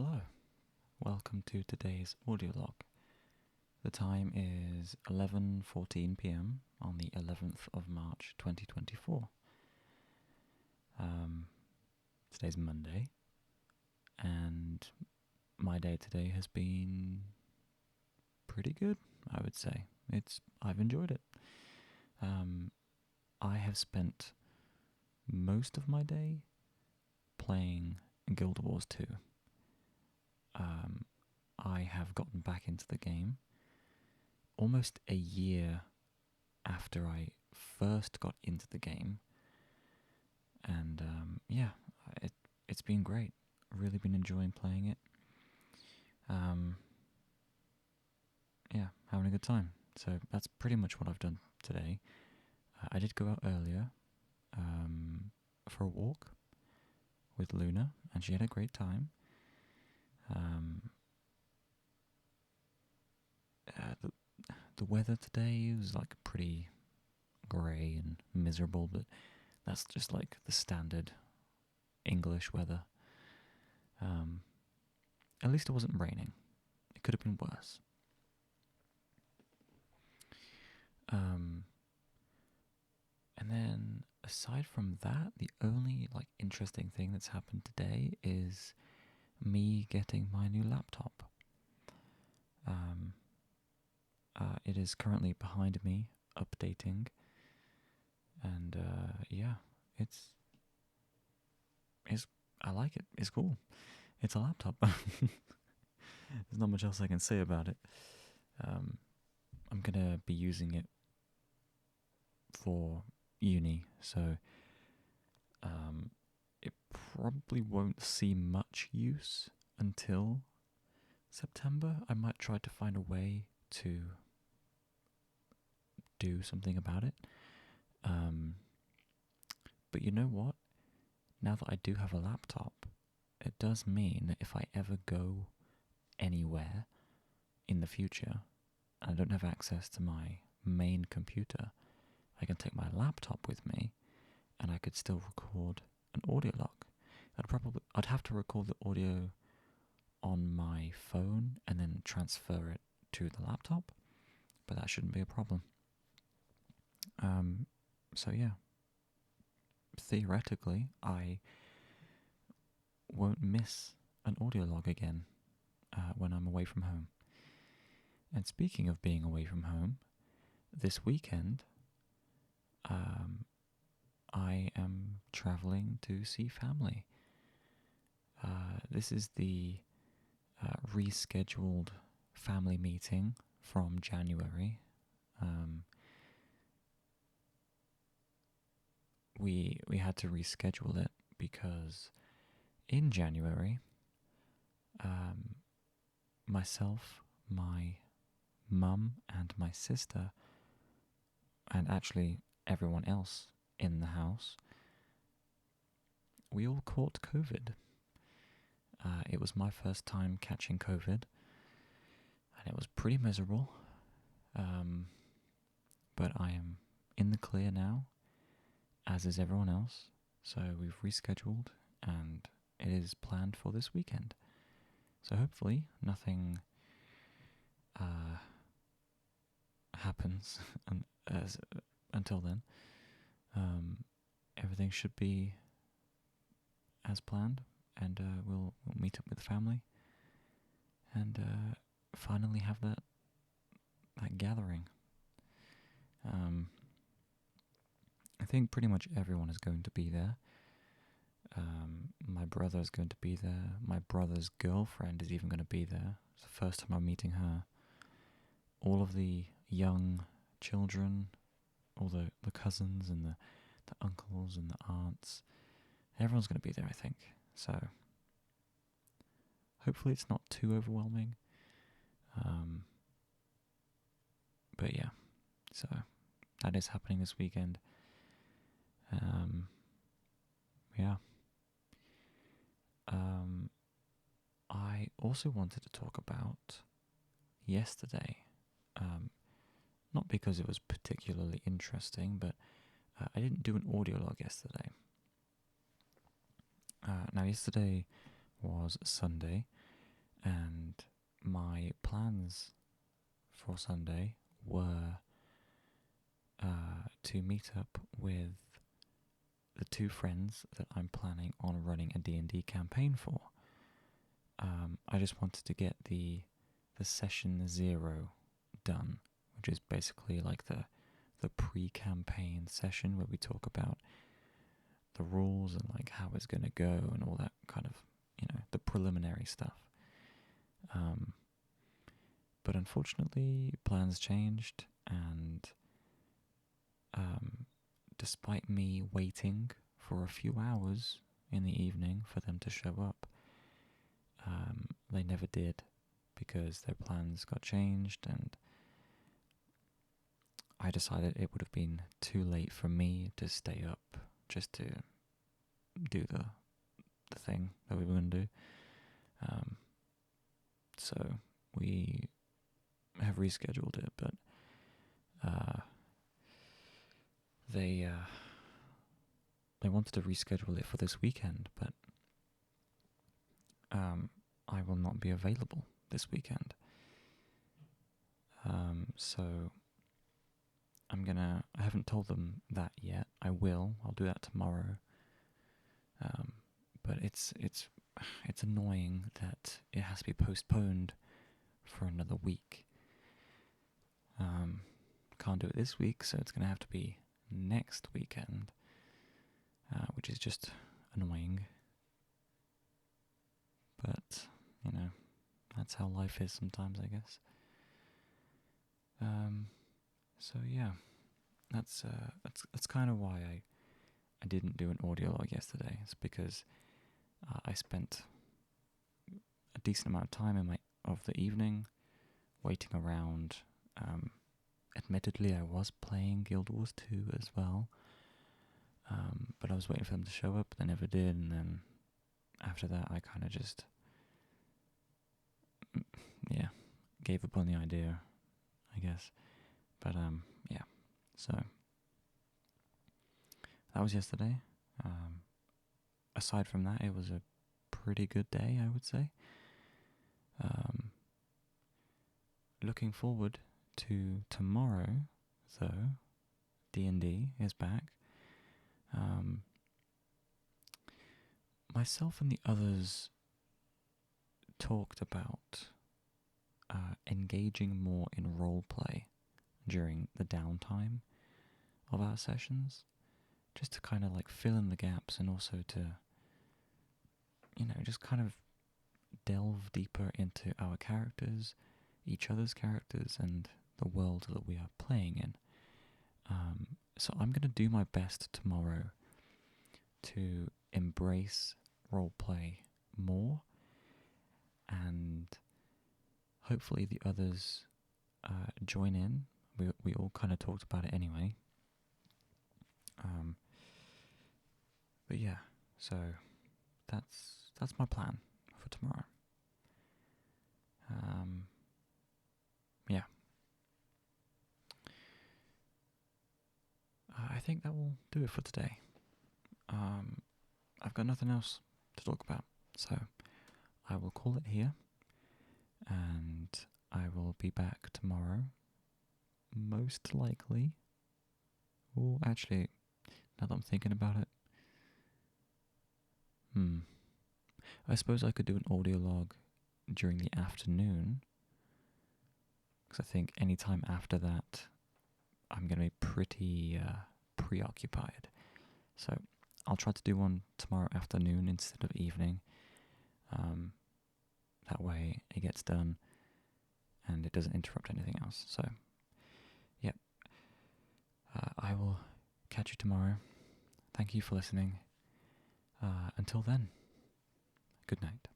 Hello, welcome to today's audio log. The time is 11:14 p.m. on the 11th of March 2024. Today's Monday, and my day today has been pretty good, I would say. I've enjoyed it. I have spent most of my day playing Guild Wars 2. I have gotten back into the game almost a year after I first got into the game, and it's been great. Really been enjoying playing it. Having a good time. So that's pretty much what I've done today. I did go out earlier for a walk with Luna, and she had a great time. The weather today was like pretty grey and miserable, but that's just like the standard English weather. At least it wasn't raining. It could have been worse. And then aside from that, the only like interesting thing that's happened today is me getting my new laptop. It is currently behind me, updating, and it's I like it. It's cool. It's a laptop. There's not much else I can say about it. I'm gonna be using it for uni, so it probably won't see much use until September. I might try to find a way to do something about it. But you know what? Now that I do have a laptop, it does mean that if I ever go anywhere in the future and I don't have access to my main computer, I can take my laptop with me and I could still record an audio log. I'd have to record the audio on my phone and then transfer it to the laptop, but that shouldn't be a problem. So yeah, theoretically, I won't miss an audio log again when I'm away from home. And speaking of being away from home, this weekend, I am traveling to see family. This is the rescheduled family meeting from January. We had to reschedule it because in January, myself, my mum, and my sister, and actually everyone else in the house, we all caught COVID. It was my first time catching COVID, and it was pretty miserable. But I am in the clear now, as is everyone else. So we've rescheduled, and it is planned for this weekend. So hopefully nothing happens until then. Everything should be as planned, and we'll meet up with family and finally have that gathering. I think pretty much everyone is going to be there. My brother is going to be there. My brother's girlfriend is even going to be there. It's the first time I'm meeting her. All of the young children, all the cousins and the uncles and the aunts, everyone's going to be there, I think. So hopefully it's not too overwhelming. But yeah, so that is happening this weekend. I also wanted to talk about yesterday. Not because it was particularly interesting, but I didn't do an audio log yesterday. Now, yesterday was Sunday, and my plans for Sunday were to meet up with the two friends that I'm planning on running a D&D campaign for. I just wanted to get the session 0 done, which is basically like the pre-campaign session where we talk about the rules and like how it's going to go and all that kind of, the preliminary stuff. But unfortunately, plans changed, and despite me waiting for a few hours in the evening for them to show up, they never did, because their plans got changed, and I decided it would have been too late for me to stay up just to do the thing that we were going to do. So we have rescheduled it, but they wanted to reschedule it for this weekend, but I will not be available this weekend. So I haven't told them that yet. I will. I'll do that tomorrow. But it's annoying that it has to be postponed for another week. Can't do it this week, so it's going to have to be next weekend, which is just annoying. But, that's how life is sometimes, I guess. So yeah, that's kind of why I didn't do an audio log yesterday. It's because I spent a decent amount of time of the evening waiting around. Admittedly, I was playing Guild Wars 2 as well, but I was waiting for them to show up. They never did, and then after that, I kind of just gave up on the idea, I guess. But yeah, so that was yesterday. Aside from that, it was a pretty good day, I would say. Looking forward to tomorrow, though. D&D is back. Myself and the others talked about engaging more in roleplay during the downtime of our sessions, just to kind of like fill in the gaps, and also to, just kind of delve deeper into our characters, each other's characters, and the world that we are playing in. So I'm going to do my best tomorrow to embrace roleplay more, and hopefully the others join in. We all kind of talked about it anyway. But yeah, so that's my plan for tomorrow. Yeah. I think that will do it for today. I've got nothing else to talk about, so I will call it here, and I will be back tomorrow, most likely. Or actually, now that I'm thinking about it, I suppose I could do an audio log during the afternoon, because I think any time after that, I'm going to be pretty preoccupied. So I'll try to do one tomorrow afternoon instead of evening. That way it gets done and it doesn't interrupt anything else. So, yep. I will catch you tomorrow. Thank you for listening. Until then, good night.